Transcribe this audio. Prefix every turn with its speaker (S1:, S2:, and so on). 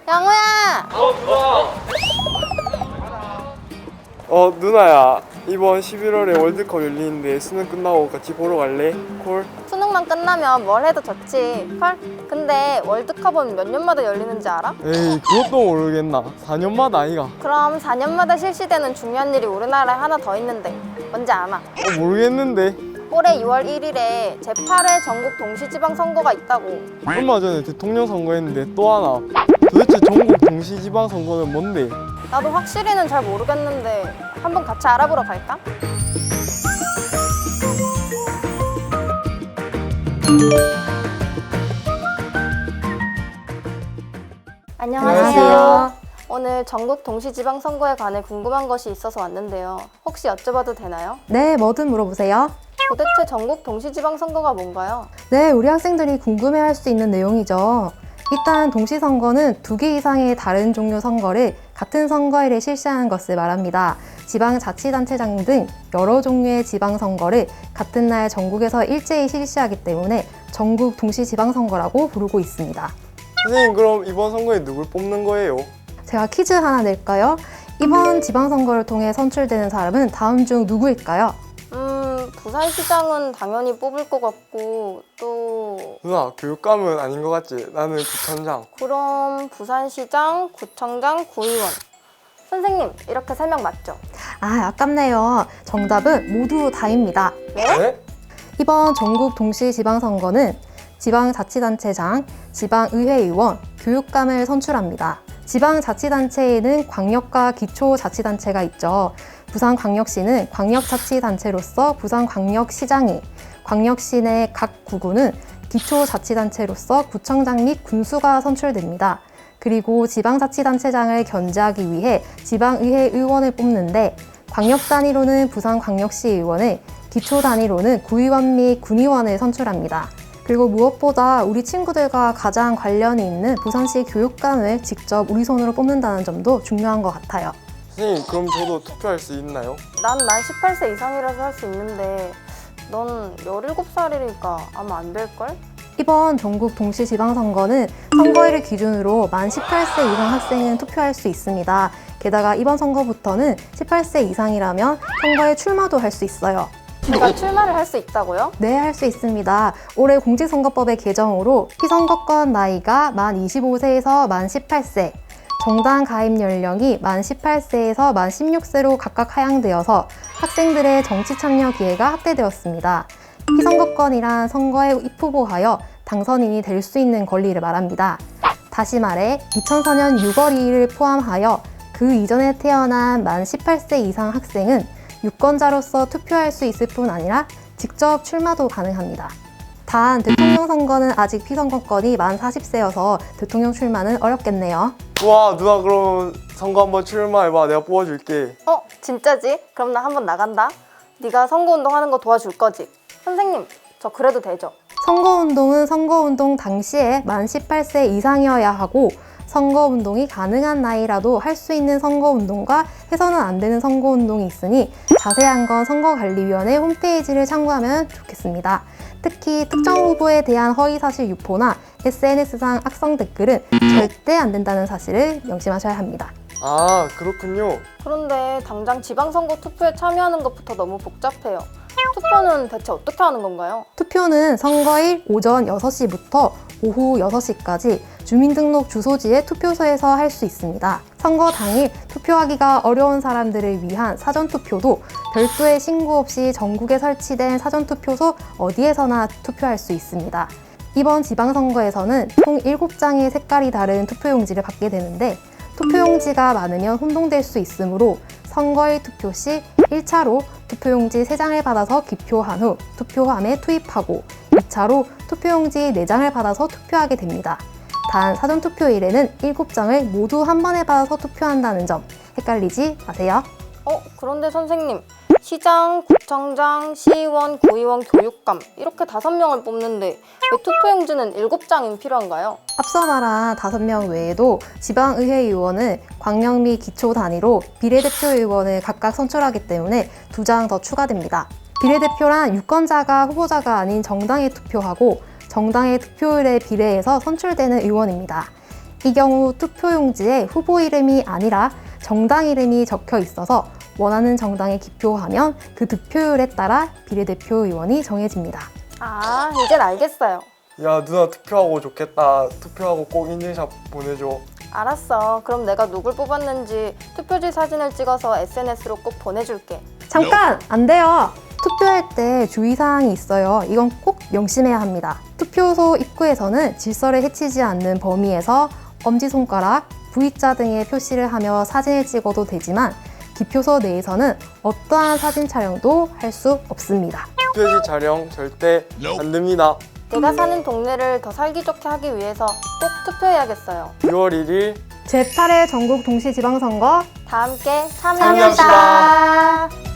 S1: 양호야!
S2: 누나야, 이번 11월에 월드컵 열리는데 수능 끝나고 같이 보러 갈래? 콜?
S1: 수능만 끝나면 뭘 해도 좋지. 헐? 근데 월드컵은 몇 년마다 열리는지 알아?
S2: 에이, 그것도 모르겠나. 4년마다 아이가.
S1: 그럼 4년마다 실시되는 중요한 일이 우리나라에 하나 더 있는데 뭔지 아나?
S2: 모르겠는데.
S1: 올해 6월 1일에 제8회 전국 동시지방선거가 있다고.
S2: 얼마 전에 대통령 선거했는데 또 하나. 도대체 전국 동시지방선거는 뭔데?
S1: 나도 확실히는 잘 모르겠는데 한번 같이 알아보러 갈까?
S2: 안녕하세요.
S1: 오늘 전국 동시지방선거에 관해 궁금한 것이 있어서 왔는데요. 혹시 여쭤봐도 되나요?
S3: 네, 뭐든 물어보세요.
S1: 도대체 전국 동시지방선거가 뭔가요?
S3: 네, 우리 학생들이 궁금해할 수 있는 내용이죠. 일단 동시선거는 2개 이상의 다른 종류 선거를 같은 선거일에 실시하는 것을 말합니다. 지방자치단체장 등 여러 종류의 지방선거를 같은 날 전국에서 일제히 실시하기 때문에 전국 동시지방선거라고 부르고 있습니다.
S2: 선생님, 그럼 이번 선거에 누굴 뽑는 거예요?
S3: 제가 퀴즈 하나 낼까요? 이번 지방선거를 통해 선출되는 사람은 다음 중 누구일까요?
S1: 부산시장은 당연히 뽑을 것 같고 또
S2: 누나, 교육감은 아닌 것 같지? 나는 구청장.
S1: 그럼 부산시장, 구청장, 구의원. 선생님, 이렇게 3명 맞죠?
S3: 아, 아깝네요. 정답은 모두 다입니다.
S2: 네?
S3: 이번 전국 동시지방선거는 지방자치단체장, 지방의회의원, 교육감을 선출합니다. 지방자치단체에는 광역과 기초자치단체가 있죠. 부산광역시는 광역자치단체로서 부산광역시장이, 광역시 내 각 구군은 기초자치단체로서 구청장 및 군수가 선출됩니다. 그리고 지방자치단체장을 견제하기 위해 지방의회 의원을 뽑는데 광역 단위로는 부산광역시 의원을, 기초 단위로는 구의원 및 군의원을 선출합니다. 그리고 무엇보다 우리 친구들과 가장 관련이 있는 부산시 교육감을 직접 우리 손으로 뽑는다는 점도 중요한 것 같아요.
S2: 선생님, 그럼 저도 투표할 수 있나요?
S1: 난 만 18세 이상이라서 할 수 있는데 넌 17살이니까 아마 안 될걸?
S3: 이번 전국 동시지방선거는 선거일을 기준으로 만 18세 이상 학생은 투표할 수 있습니다. 게다가 이번 선거부터는 18세 이상이라면 선거에 출마도 할 수 있어요.
S1: 제가 출마를 할 수 있다고요?
S3: 네, 할 수 있습니다. 올해 공직선거법의 개정으로 피선거권 나이가 만 25세에서 만 18세, 정당 가입 연령이 만 18세에서 만 16세로 각각 하향되어서 학생들의 정치 참여 기회가 확대되었습니다. 피선거권이란 선거에 입후보하여 당선인이 될 수 있는 권리를 말합니다. 다시 말해 2004년 6월 2일을 포함하여 그 이전에 태어난 만 18세 이상 학생은 유권자로서 투표할 수 있을 뿐 아니라 직접 출마도 가능합니다. 단 대통령 선거는 아직 피선거권이 만 40세여서 대통령 출마는 어렵겠네요.
S2: 와, 누나, 그럼 선거 한번 출마해봐. 내가 뽑아줄게.
S1: 진짜지? 그럼 나 한번 나간다. 네가 선거운동 하는 거 도와줄 거지? 선생님, 저 그래도 되죠?
S3: 선거운동은 선거운동 당시에 만 18세 이상이어야 하고 선거운동이 가능한 나이라도 할 수 있는 선거운동과 해서는 안 되는 선거운동이 있으니 자세한 건 선거관리위원회 홈페이지를 참고하면 좋겠습니다. 특히 특정 후보에 대한 허위사실 유포나 SNS상 악성 댓글은 절대 안 된다는 사실을 명심하셔야 합니다.
S2: 아, 그렇군요.
S1: 그런데 당장 지방선거 투표에 참여하는 것부터 너무 복잡해요. 투표는 대체 어떻게 하는 건가요?
S3: 투표는 선거일 오전 6시부터 오후 6시까지 주민등록 주소지의 투표소에서 할 수 있습니다. 선거 당일 투표하기가 어려운 사람들을 위한 사전투표도 별도의 신고 없이 전국에 설치된 사전투표소 어디에서나 투표할 수 있습니다. 이번 지방선거에서는 총 7장의 색깔이 다른 투표용지를 받게 되는데 투표용지가 많으면 혼동될 수 있으므로 선거일 투표 시 1차로 투표용지 3장을 받아서 기표한 후 투표함에 투입하고 2차로 투표용지 4장을 받아서 투표하게 됩니다. 단 사전투표일에는 7장을 모두 한 번에 받아서 투표한다는 점 헷갈리지 마세요.
S1: 그런데 선생님, 시장, 구청장, 시의원, 구의원, 교육감 이렇게 5명을 뽑는데 왜 투표용지는 7장이 필요한가요?
S3: 앞서 말한 5명 외에도 지방의회의원은 광역 및 기초 단위로 비례대표의원을 각각 선출하기 때문에 2장 더 추가됩니다. 비례대표란 유권자가 후보자가 아닌 정당에 투표하고 정당의 득표율에 비례해서 선출되는 의원입니다. 이 경우 투표용지에 후보 이름이 아니라 정당 이름이 적혀 있어서 원하는 정당에 기표하면 그 득표율에 따라 비례대표 의원이 정해집니다.
S1: 아, 이젠 알겠어요.
S2: 야, 누나 투표하고 좋겠다. 투표하고 꼭 인증샷 보내줘.
S1: 알았어. 그럼 내가 누굴 뽑았는지 투표지 사진을 찍어서 SNS로 꼭 보내줄게.
S3: 잠깐! 안 돼요! 투표할 때 주의사항이 있어요. 이건 꼭 명심해야 합니다. 투표소 입구에서는 질서를 해치지 않는 범위에서 엄지손가락, V자 등의 표시를 하며 사진을 찍어도 되지만 기표소 내에서는 어떠한 사진 촬영도 할 수 없습니다.
S2: 투표지 촬영 절대 안 됩니다.
S1: 내가 사는 동네를 더 살기 좋게 하기 위해서 꼭 투표해야겠어요.
S2: 6월 1일
S3: 제8회 전국 동시지방선거
S1: 다 함께
S2: 참여합시다.
S1: 참여합시다.